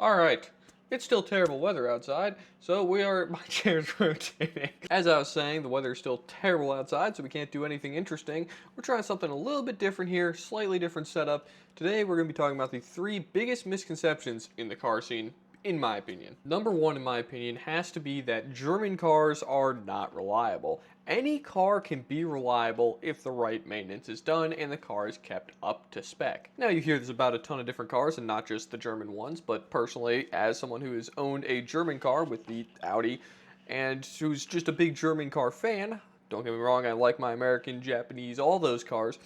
Alright, it's still terrible weather outside, so my chair's rotating. As I was saying, the weather is still terrible outside, so we can't do anything interesting. We're trying something a little bit different here, slightly different setup. Today we're going to be talking about the 3 biggest misconceptions in the car scene, in my opinion. Number 1, in my opinion, has to be that German cars are not reliable. Any car can be reliable if the right maintenance is done and the car is kept up to spec. Now you hear this about a ton of different cars and not just the German ones, but personally, as someone who has owned a German car with the Audi and who's just a big German car fan, don't get me wrong, I like my American, Japanese, all those cars,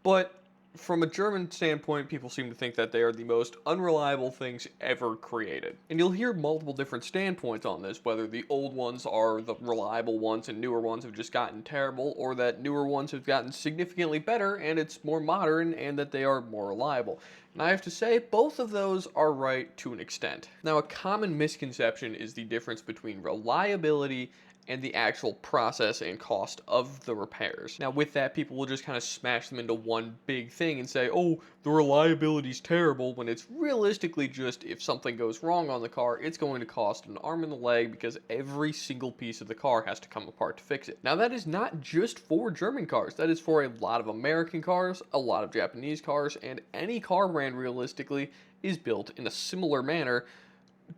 but from a German standpoint, people seem to think that they are the most unreliable things ever created. And you'll hear multiple different standpoints on this, whether the old ones are the reliable ones and newer ones have just gotten terrible, or that newer ones have gotten significantly better and it's more modern and that they are more reliable. And I have to say, both of those are right to an extent. Now, a common misconception is the difference between reliability and the actual process and cost of the repairs. Now with that, people will just kind of smash them into one big thing and say, oh, the reliability's terrible, when it's realistically just, if something goes wrong on the car, it's going to cost an arm and a leg because every single piece of the car has to come apart to fix it. Now that is not just for German cars, that is for a lot of American cars, a lot of Japanese cars, and any car brand realistically is built in a similar manner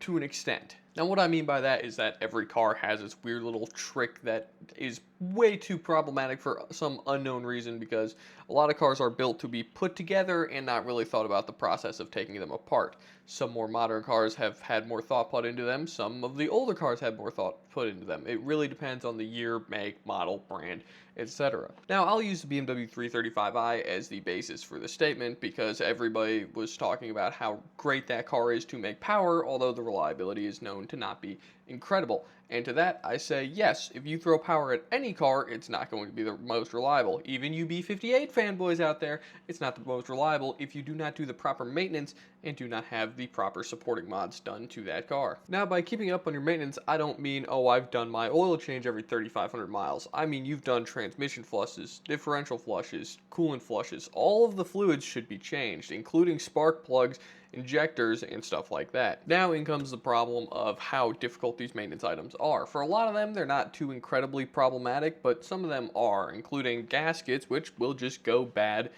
to an extent. Now what I mean by that is that every car has its weird little trick that is way too problematic for some unknown reason, because a lot of cars are built to be put together and not really thought about the process of taking them apart. Some more modern cars have had more thought put into them, some of the older cars have more thought put into them. It really depends on the year, make, model, brand, etc. Now I'll use the BMW 335i as the basis for this statement because everybody was talking about how great that car is to make power, although the reliability is known to not be incredible. And to that I say yes, if you throw power at any car, it's not going to be the most reliable. Even you B58 fanboys out there, it's not the most reliable if you do not do the proper maintenance and do not have the proper supporting mods done to that car. Now by keeping up on your maintenance, I don't mean, oh, I've done my oil change every 3,500 miles. I mean you've done transmission flushes, differential flushes, coolant flushes. All of the fluids should be changed, including spark plugs, injectors, and stuff like that. Now in comes the problem of how difficult these maintenance items are. For a lot of them, they're not too incredibly problematic, but some of them are, including gaskets, which will just go bad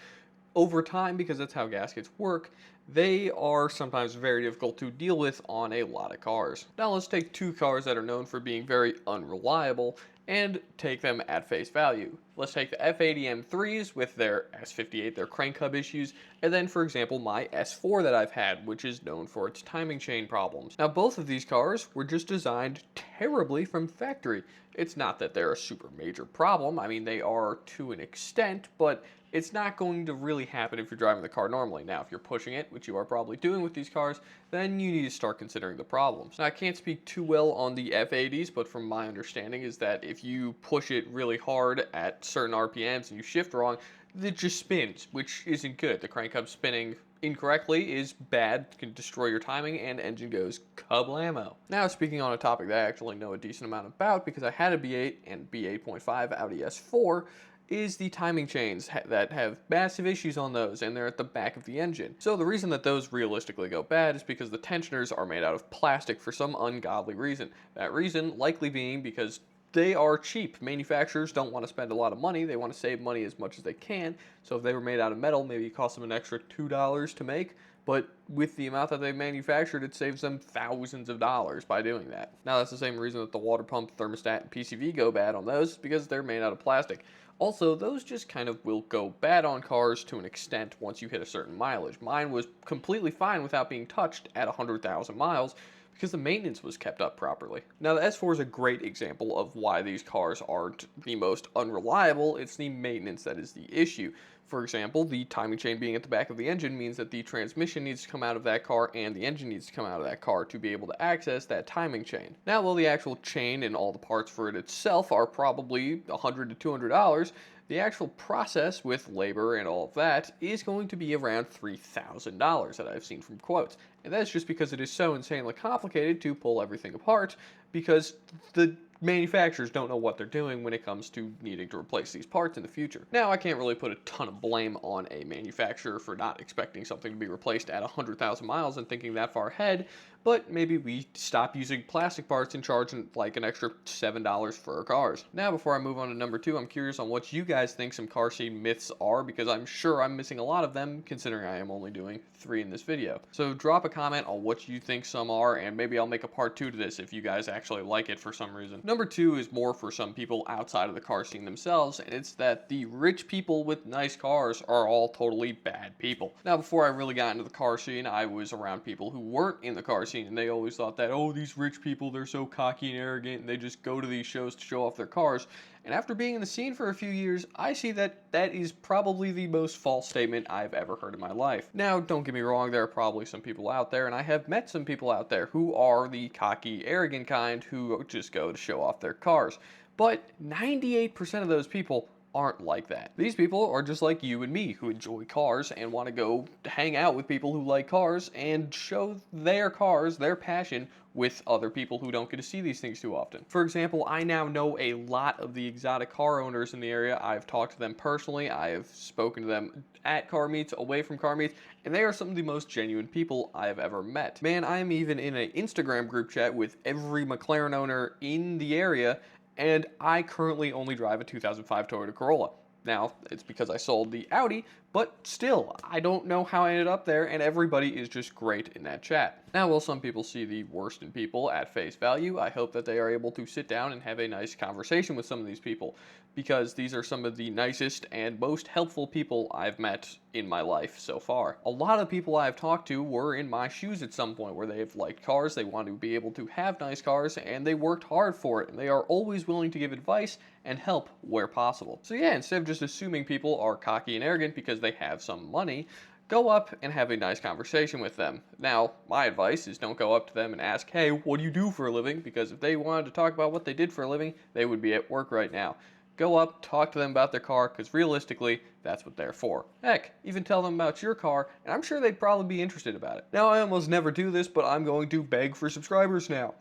over time because that's how gaskets work. They are sometimes very difficult to deal with on a lot of cars. Now let's take 2 cars that are known for being very unreliable and take them at face value. Let's take the F80 M3s with their S58, their crank hub issues, and then for example my S4 that I've had, which is known for its timing chain problems. Now both of these cars were just designed terribly from factory. It's not that they're a super major problem, I mean they are to an extent, but it's not going to really happen if you're driving the car normally. Now, if you're pushing it, which you are probably doing with these cars, then you need to start considering the problems. Now, I can't speak too well on the F80s, but from my understanding is that if you push it really hard at certain RPMs and you shift wrong, it just spins, which isn't good. The crank hub spinning incorrectly is bad, can destroy your timing, and engine goes kablamo. Now, speaking on a topic that I actually know a decent amount about because I had a B8 and B8.5 Audi S4, is the timing chains that have massive issues on those, and they're at the back of the engine. So the reason that those realistically go bad is because the tensioners are made out of plastic for some ungodly reason. That reason likely being because they are cheap. Manufacturers don't want to spend a lot of money. They want to save money as much as they can. So if they were made out of metal, maybe it costs them an extra $2 to make. But with the amount that they manufactured, it saves them thousands of dollars by doing that. Now that's the same reason that the water pump, thermostat, and PCV go bad on those, because they're made out of plastic. Also, those just kind of will go bad on cars to an extent once you hit a certain mileage. Mine was completely fine without being touched at 100,000 miles because the maintenance was kept up properly. Now the S4 is a great example of why these cars aren't the most unreliable. It's the maintenance that is the issue. For example, the timing chain being at the back of the engine means that the transmission needs to come out of that car and the engine needs to come out of that car to be able to access that timing chain. Now, while the actual chain and all the parts for it itself are probably $100 to $200, the actual process with labor and all of that is going to be around $3,000 that I've seen from quotes. And that's just because it is so insanely complicated to pull everything apart, because the manufacturers don't know what they're doing when it comes to needing to replace these parts in the future. Now, I can't really put a ton of blame on a manufacturer for not expecting something to be replaced at 100,000 miles and thinking that far ahead, but maybe we stop using plastic parts and charge like an extra $7 for our cars. Now, before I move on to number 2, I'm curious on what you guys think some car scene myths are, because I'm sure I'm missing a lot of them considering I am only doing 3 in this video. So drop a comment on what you think some are, and maybe I'll make a part 2 to this if you guys actually like it for some reason. Number 2 is more for some people outside of the car scene themselves, and it's that the rich people with nice cars are all totally bad people. Now, before I really got into the car scene, I was around people who weren't in the car scene, and they always thought that, oh, these rich people, they're so cocky and arrogant, and they just go to these shows to show off their cars. And after being in the scene for a few years, I see that that is probably the most false statement I've ever heard in my life. Now, don't get me wrong, there are probably some people out there, and I have met some people out there who are the cocky, arrogant kind who just go to show off their cars. But 98% of those people aren't like that. These people are just like you and me who enjoy cars and want to go hang out with people who like cars and show their cars, their passion, with other people who don't get to see these things too often. For example, I now know a lot of the exotic car owners in the area. I've talked to them personally. I have spoken to them at car meets, away from car meets, and they are some of the most genuine people I have ever met. Man, I am even in an Instagram group chat with every McLaren owner in the area, and I currently only drive a 2005 Toyota Corolla. Now, it's because I sold the Audi, but still, I don't know how I ended up there, and everybody is just great in that chat. Now, while some people see the worst in people at face value, I hope that they are able to sit down and have a nice conversation with some of these people, because these are some of the nicest and most helpful people I've met in my life so far. A lot of people I've talked to were in my shoes at some point, where they've liked cars, they want to be able to have nice cars, and they worked hard for it, and they are always willing to give advice and help where possible. So yeah, instead of just assuming people are cocky and arrogant because they have some money, go up and have a nice conversation with them. Now, my advice is don't go up to them and ask, hey, what do you do for a living? Because if they wanted to talk about what they did for a living, they would be at work right now. Go up, talk to them about their car, because realistically, that's what they're for. Heck, even tell them about your car, and I'm sure they'd probably be interested about it. Now, I almost never do this, but I'm going to beg for subscribers now.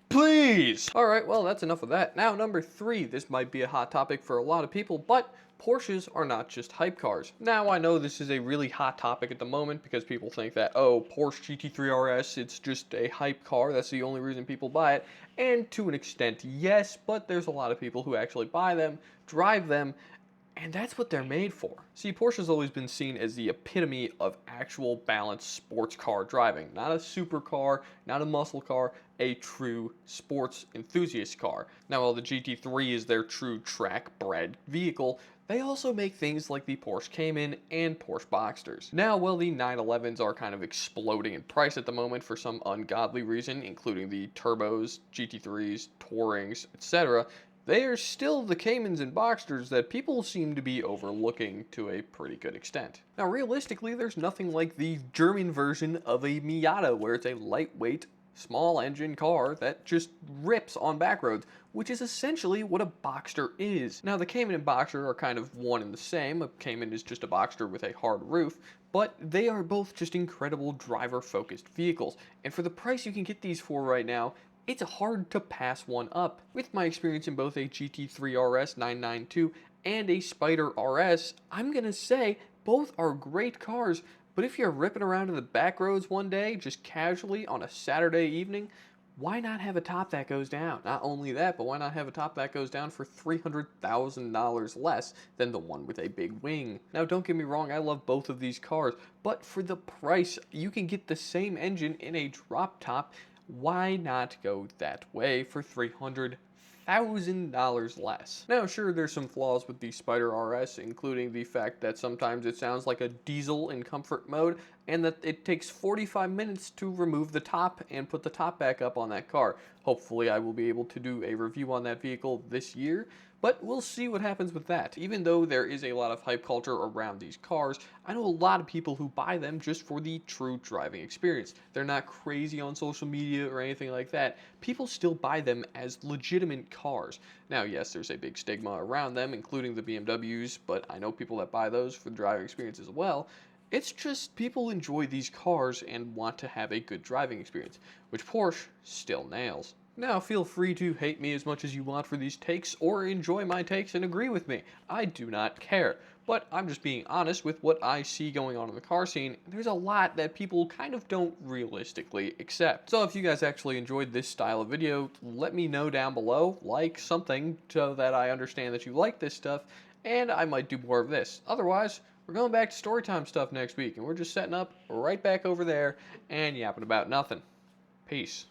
Please! Alright, well, that's enough of that. Now, number 3. This might be a hot topic for a lot of people, but Porsches are not just hype cars. Now, I know this is a really hot topic at the moment because people think that, oh, Porsche GT3 RS, it's just a hype car. That's the only reason people buy it. And to an extent, yes, but there's a lot of people who actually buy them, drive them, and that's what they're made for. See, Porsche's always been seen as the epitome of actual balanced sports car driving. Not a supercar, not a muscle car, a true sports enthusiast car. Now, while the GT3 is their true track-bred vehicle, they also make things like the Porsche Cayman and Porsche Boxsters. Now, while the 911s are kind of exploding in price at the moment for some ungodly reason, including the turbos, GT3s, Tourings, etc., they are still the Caymans and Boxsters that people seem to be overlooking to a pretty good extent. Now, realistically, there's nothing like the German version of a Miata, where it's a lightweight, small engine car that just rips on back roads, which is essentially what a Boxster is. Now, the Cayman and Boxster are kind of one and the same. A Cayman is just a Boxster with a hard roof, but they are both just incredible driver-focused vehicles. And for the price you can get these for right now, it's hard to pass one up. With my experience in both a GT3 RS 992 and a Spider RS, I'm gonna say both are great cars, but if you're ripping around in the back roads one day, just casually on a Saturday evening, why not have a top that goes down? Not only that, but why not have a top that goes down for $300,000 less than the one with a big wing? Now, don't get me wrong, I love both of these cars, but for the price, you can get the same engine in a drop top. Why not go that way for $300,000 less? Now, sure, there's some flaws with the Spider RS, including the fact that sometimes it sounds like a diesel in comfort mode, and that it takes 45 minutes to remove the top and put the top back up on that car. Hopefully, I will be able to do a review on that vehicle this year, but we'll see what happens with that. Even though there is a lot of hype culture around these cars, I know a lot of people who buy them just for the true driving experience. They're not crazy on social media or anything like that. People still buy them as legitimate cars. Now, yes, there's a big stigma around them, including the BMWs, but I know people that buy those for the driving experience as well. It's just people enjoy these cars and want to have a good driving experience, which Porsche still nails. Now, feel free to hate me as much as you want for these takes, or enjoy my takes and agree with me. I do not care. But I'm just being honest with what I see going on in the car scene. There's a lot that people kind of don't realistically accept. So if you guys actually enjoyed this style of video, let me know down below, like something so that I understand that you like this stuff, and I might do more of this. Otherwise, we're going back to storytime stuff next week, and we're just setting up right back over there and yapping about nothing. Peace.